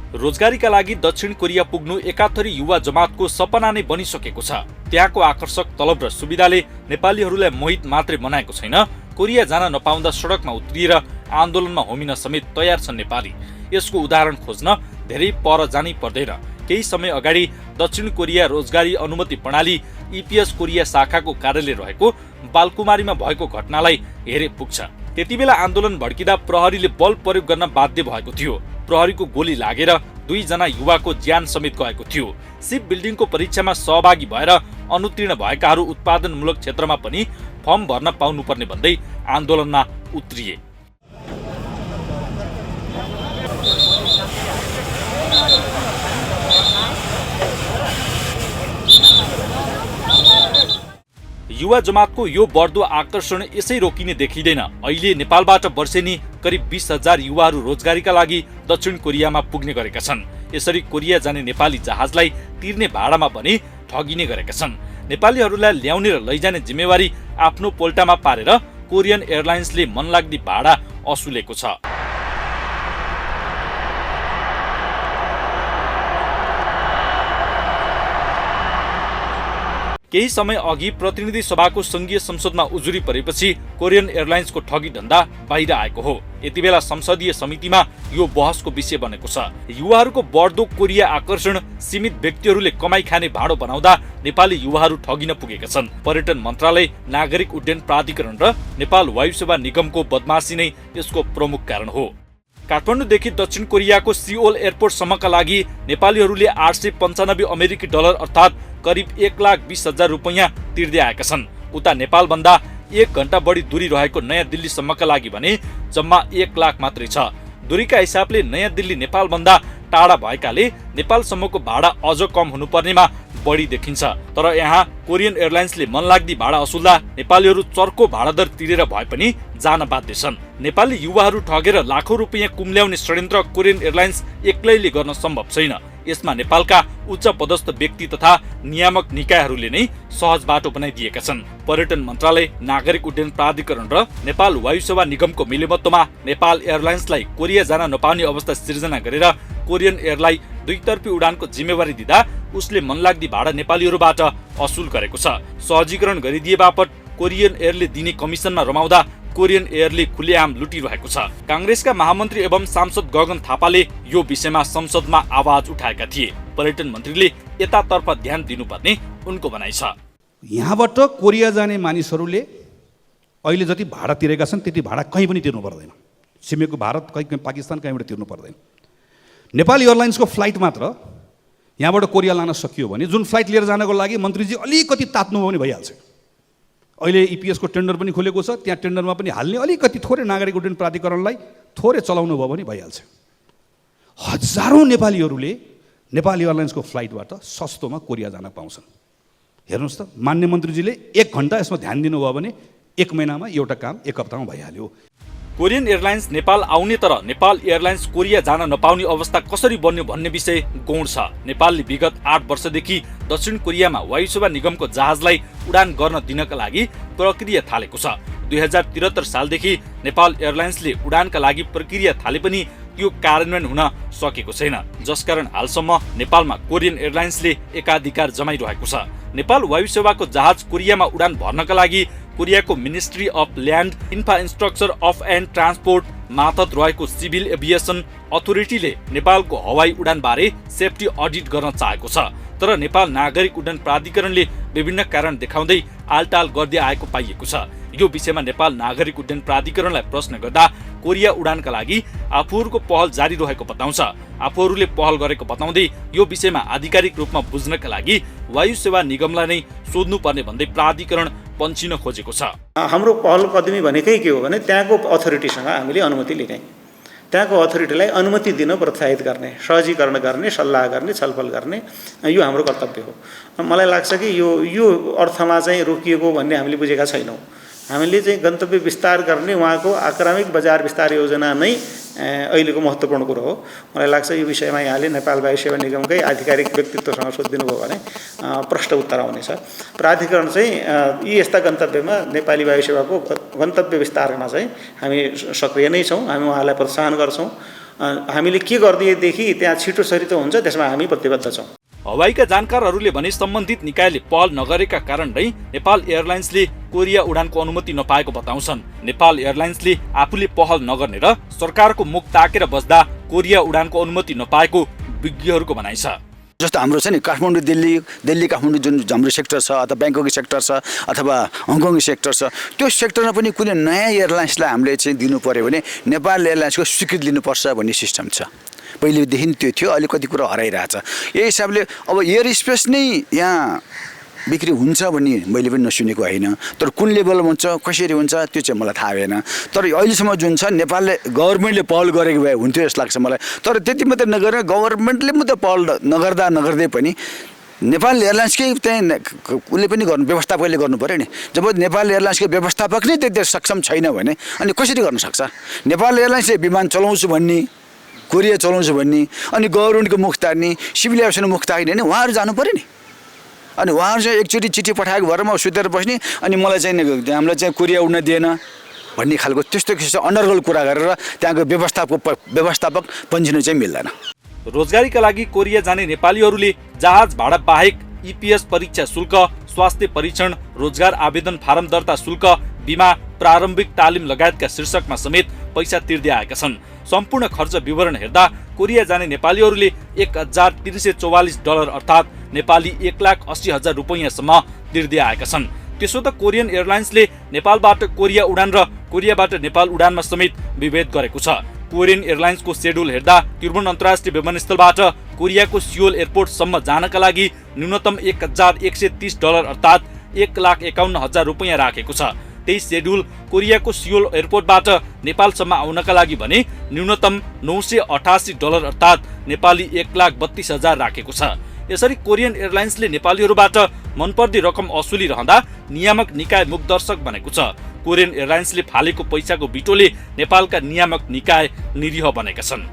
रोजगारीका लागि दक्षिण कोरिया पुग्नु एकाथरी युवा जमातको सपना नै बनिसकेको छ। त्यहाँको आकर्षक तलब र सुविधाले नेपालीहरूलाई मोहित मात्रै बनाएको छैन, कोरिया जान नपाउँदा सडकमा उत्रिएर आन्दोलनमा होमिन समेत तयार छन् नेपाली। यसको उदाहरण खोज्न धेरै पर जानै पर्दैन। केही समय अगाडि दक्षिण कोरिया रोजगारी अनुमति प्रणाली EPS कोरिया शाखाको कार्यालय रहेको बालकुमारीमा भएको घटनालाई हेरे पुग्छ। त्यतिबेला आन्दोलन भड्किँदा प्रहरीले बल प्रयोग गर्न बाध्य भएको थियो। प्रहरीको गोली लागेर 2 जना युवाको ज्यान समेत गएको थियो। सिप बिल्डिङको परीक्षामा सहभागी भएर अनुत्तीर्ण भएकाहरू उत्पादनमूलक क्षेत्रमा पनि फर्म भर्न पाउनुपर्ने भन्दै आन्दोलनमा उत्रिए। युवा जमातको यो बढ्दो आकर्षण यसै रोकिने देखिँदैन। अहिले नेपालबाट वर्षेनी करिब 20,000 युवाहरू रोजगारीका लागि दक्षिण कोरियामा पुग्ने गरेका छन्। यसरी कोरिया जाने नेपाली जहाजलाई तिर्ने भाडामा पनि ठगिने गरेका छन्। नेपालीहरूलाई ल्याउने र लैजाने जिम्मेवारी आफ्नो पोल्टामा पारेर कोरियन एयरलाइन्सले मनलाग्दी भाडा असुलेको छ। केही समय अघि प्रतिनिधि सभाको संघीय संसदमा उजुरी परेपछि कोरियन एयरलाइन्सको ठगी धन्दा बाहिर आएको हो। यतिबेला संसदीय समितिमा यो बहसको विषय बनेको छ। युवाहरूको बढ्दो कोरिया आकर्षण सीमित व्यक्तिहरूले कमाई खाने भाडो बनाउँदा नेपाली युवाहरू ठगिन पुगेका छन्। पर्यटन मन्त्रालय, नागरिक उड्डयन प्राधिकरण र नेपाल वायु सेवा निगमको बदमासी नै यसको प्रमुख कारण हो। काठमाडौँदेखि दक्षिण कोरियाको सिओल एयरपोर्टसम्मका लागि नेपालीहरूले 895 अमेरिकी डलर अर्थात् करिब 1,20,000 रुपैयाँ तिर्दै आएका छन्। उता नेपालभन्दा 1 घण्टा बढी दूरी रहेको नयाँ दिल्लीसम्मका लागि भने जम्मा 1 लाख मात्रै छ। दूरीका हिसाबले नयाँ दिल्ली नेपालभन्दा टाढा भएकाले नेपालसम्मको भाडा अझ कम हुनुपर्नेमा बढी देखिन्छ। तर यहाँ कोरियन एयरलाइन्सले मनलाग्दी भाडा असुल्दा नेपालीहरू चर्को भाडा दर तिरेर भए पनि जान बाध्य छन्। नेपाली युवाहरू ठगेर लाखौं रुपैयाँ कुम्ल्याउने षड्यन्त्र कोरियन एयरलाइन्स एक्लैले गर्न सम्भव छैन। यसमा नेपालका उच्च पदस्थ व्यक्ति तथा नियामक निकायहरूले नै सहज बाटो बनाइदिएका छन्। पर्यटन मन्त्रालय, नागरिक उड्डयन प्राधिकरण र नेपाल वायु सेवा निगमको मिलेमत्तमा नेपाल एयरलाइन्सलाई कोरिया जान नपाउने अवस्था सिर्जना गरेर कोरियन एयरलाई दुईतर्फी उडानको जिम्मेवारी दिँदा उसले मनलाग्दी भाडा नेपालीहरूबाट असुल गरेको छ। सहजीकरण गरिदिए बापत कोरियन एयरले दिने कमिसनमा रमाउँदा कोरियन एयरले खुलेआम लुटिरहेको छ। कांग्रेसका महामन्त्री एवं सांसद गगन थापाले यो विषयमा संसदमा आवाज उठाएका थिए। पर्यटन मन्त्रीले यतातर्फ ध्यान दिनुपर्ने उनको भनाइ छ। यहाँबाट कोरिया जाने मानिसहरूले अहिले जति भाडा तिरेका छन् त्यति भाडा कहीँ पनि तिर्नु पर्दैन। छिमेकी भारत, कहीँ पाकिस्तान, कहीँबाट तिर्नु पर्दैन। नेपाल एयरलाइन्सको फ्लाइट मात्र यहाँबाट कोरिया लान सकियो भने जुन फ्लाइट लिएर जानको लागि मन्त्रीजी अलिकति तात्नुभयो भने भइहाल्छ। अहिले EPS को टेन्डर पनि खोलेको छ। त्यहाँ टेन्डरमा पनि हाल्ने अलिकति थोरै नागरिक उड्डयन प्राधिकरणलाई थोरै चलाउनु भयो भने भइहाल्छ। हजारौं नेपालीहरूले नेपाल एयरलाइन्सको फ्लाइटबाट सस्तोमा कोरिया जान पाउँछन्। हेर्नुहोस् त, मान्य मन्त्रीजीले 1 घण्टा यसमा ध्यान दिनुभयो भने 1 महिनामा एउटा काम 1 हप्तामा भइहाल्यो। कोरियन एयरलाइन्स नेपाल आउने तर नेपाल एयरलाइन्स कोरिया जान नपाउने अवस्था कसरी बन्यो भन्ने विषय गौण छ। नेपालले विगत 8 वर्षदेखि दक्षिण कोरियामा वायु सेवा निगमको जहाजलाई उडान गर्न दिनका लागि प्रक्रिया थालेको छ। 2073 सालदेखि नेपाल एयरलाइन्सले उडानका लागि प्रक्रिया थाले पनि यो कार्यान्वयन हुन सकेको छैन, जसकारण हालसम्म नेपालमा कोरियन एयरलाइन्सले एकाधिकार जमाइरहेको छ। नेपाल वायु सेवाको जहाज कोरियामा उडान भर्नका लागि कोरियाको ministry of land infrastructure of and transport मातहत रहेको सिभिल एभिएसन अथोरिटीले नेपालको हवाई उडान बारे सेफ्टी अडिट गर्न चाहेको छ। तर नेपाल नागरिक उड्डयन प्राधिकरणले विभिन्न कारण देखाउँदै आलटाल गर्दै आएको पाइएको छ। यो विषयमा नेपाल नागरिक उड्डयन प्राधिकरणलाई प्रश्न गर्दा कोरिया उडानका लागि आफूहरूको पहल जारी रहेको बताउँछ। आफूहरूले पहल गरेको बताउँदै यो विषयमा आधिकारिक रूपमा बुझ्नका लागि वायु सेवा निगमलाई नै सोध्नुपर्ने भन्दै प्राधिकरण पन्छिन खोजेको छ। हाम्रो पहल कदमी भनेकै के हो भने त्यहाँको अथोरिटीसँग हामीले अनुमति लिने, त्यहाँको अथोरिटीलाई अनुमति दिन प्रोत्साहित गर्ने, सहजीकरण गर्ने, सल्लाह गर्ने, छलफल गर्ने, यो हाम्रो कर्तव्य हो। मलाई लाग्छ कि यो अर्थमा चाहिँ रोकिएको भन्ने हामीले बुझेका छैनौँ। हामीले चाहिँ गन्तव्य विस्तार गर्ने उहाँको आक्रामक बजार विस्तार योजना नै अहिलेको महत्त्वपूर्ण कुरो हो। मलाई लाग्छ यो विषयमा यहाँले नेपाल वायु सेवा निगमकै आधिकारिक व्यक्तित्वसँग सोधिदिनु भयो भने प्रष्ट उत्तर आउनेछ। प्राधिकरण चाहिँ यी यस्ता गन्तव्यमा नेपाली वायु सेवाको गन्तव्य विस्तारमा चाहिँ हामी सक्रिय नै छौँ। हामी उहाँलाई प्रोत्साहन गर्छौँ। हामीले के गरिदिएदेखि त्यहाँ छिटो सरितो हुन्छ त्यसमा हामी प्रतिबद्ध छौँ। हवाईका जानकारहरूले भने सम्बन्धित निकायले पहल नगरेका कारण नै नेपाल एयरलाइन्सले कोरिया उडानको अनुमति नपाएको बताउँछन्। नेपाल एयरलाइन्सले आफूले पहल नगर्ने र सरकारको मुख ताकेर बस्दा कोरिया उडानको अनुमति नपाएको विज्ञहरूको भनाइ छ। जस्तो हाम्रो छ नि काठमाडौँ दिल्ली काठमाडौँ जुन हाम्रो सेक्टर छ अथवा ब्याङ्कको सेक्टर छ अथवा हङकङ सेक्टर छ, त्यो सेक्टरमा पनि कुनै नयाँ एयरलाइन्सलाई हामीले चाहिँ दिनु पर्यो भने नेपाल एयरलाइन्सको स्वीकृति लिनुपर्छ भन्ने सिस्टम छ। पहिलेदेखि त्यो थियो, अहिले कति कुरा हराइरहेछ। यही हिसाबले अब एयर स्पेस नै यहाँ बिक्री हुन्छ भन्ने मैले पनि नसुनेको होइन, तर कुन लेभलमा हुन्छ कसरी हुन्छ त्यो चाहिँ मलाई थाहा भएन। तर अहिलेसम्म जुन छ नेपालले गभर्मेन्टले पहल गरेको भए हुन्थ्यो जस्तो लाग्छ मलाई। तर त्यति मात्रै नगरेर गभर्मेन्टले मात्रै पहल नगर्दै पनि नेपाल एयरलाइन्सकै त्यहाँ उसले पनि व्यवस्थापकले गर्नु पऱ्यो नि। जब नेपाल एयरलाइन्सको व्यवस्थापक नै त्यति सक्षम छैन भने अनि कसरी गर्न सक्छ? नेपाल एयरलाइन्सले विमान चलाउँछु भन्ने, कोरिया चलाउँछु भन्ने, अनि गभर्मेन्टको मुख तार्ने, सिभिल एभिएसनको मुख तार्ने होइन, उहाँहरू जानु पऱ्यो नि। अनि उहाँहरू चाहिँ एकचोटि चिठी पठाएको भएर म सुतेर बस्ने अनि मलाई चाहिँ हामीलाई चाहिँ कोरिया उड्न दिएन भन्ने खालको त्यस्तो किसिमको अन्डरग्राउन्ड कुरा गरेर त्यहाँको व्यवस्थापक पन्जिनु चाहिँ मिल्दैन। रोजगारीका लागि कोरिया जाने नेपालीहरूले जहाज भाडा बाहेक EPS परीक्षा शुल्क, स्वास्थ्य परीक्षण, रोजगार आवेदन फारम दर्ता शुल्क, बिमा, प्रारम्भिक तालिम लगायतका शीर्षकमा समेत पैसा तिर्दै आएका छन्। सम्पूर्ण खर्च विवरण हेर्दा कोरिया जाने नेपालीहरूले $1,344 अर्थात् नेपाली 1,80,000 रुपैयाँसम्म तिर्दै आएका छन्। त्यसो त कोरियन एयरलाइन्सले नेपालबाट कोरिया उडान र कोरियाबाट नेपाल उडानमा समेत विभेद गरेको छ। कोरियन एयरलाइन्सको शेड्युल हेर्दा त्रिभुवन अन्तर्राष्ट्रिय विमानस्थलबाट कोरियाको सियोल एयरपोर्टसम्म जानका लागि न्यूनतम $1,130 अर्थात् 1,51,000 रुपैयाँ राखेको छ। त्यही शेड्युल कोरियाको सियोल एयरपोर्टबाट नेपालसम्म आउनका लागि भने न्यूनतम $988 अर्थात् नेपाली 1,32,000 राखेको छ। यसरी कोरियन एयरलाइन्सले नेपालीहरूबाट मनपर्दी रकम असुलिरहँदा नियामक निकाय मुखदर्शक बनेको छ। कोरियन एयरलाइन्सले फालेको पैसाको बिटोले नेपालका नियामक निकाय निरीह बनेका छन्।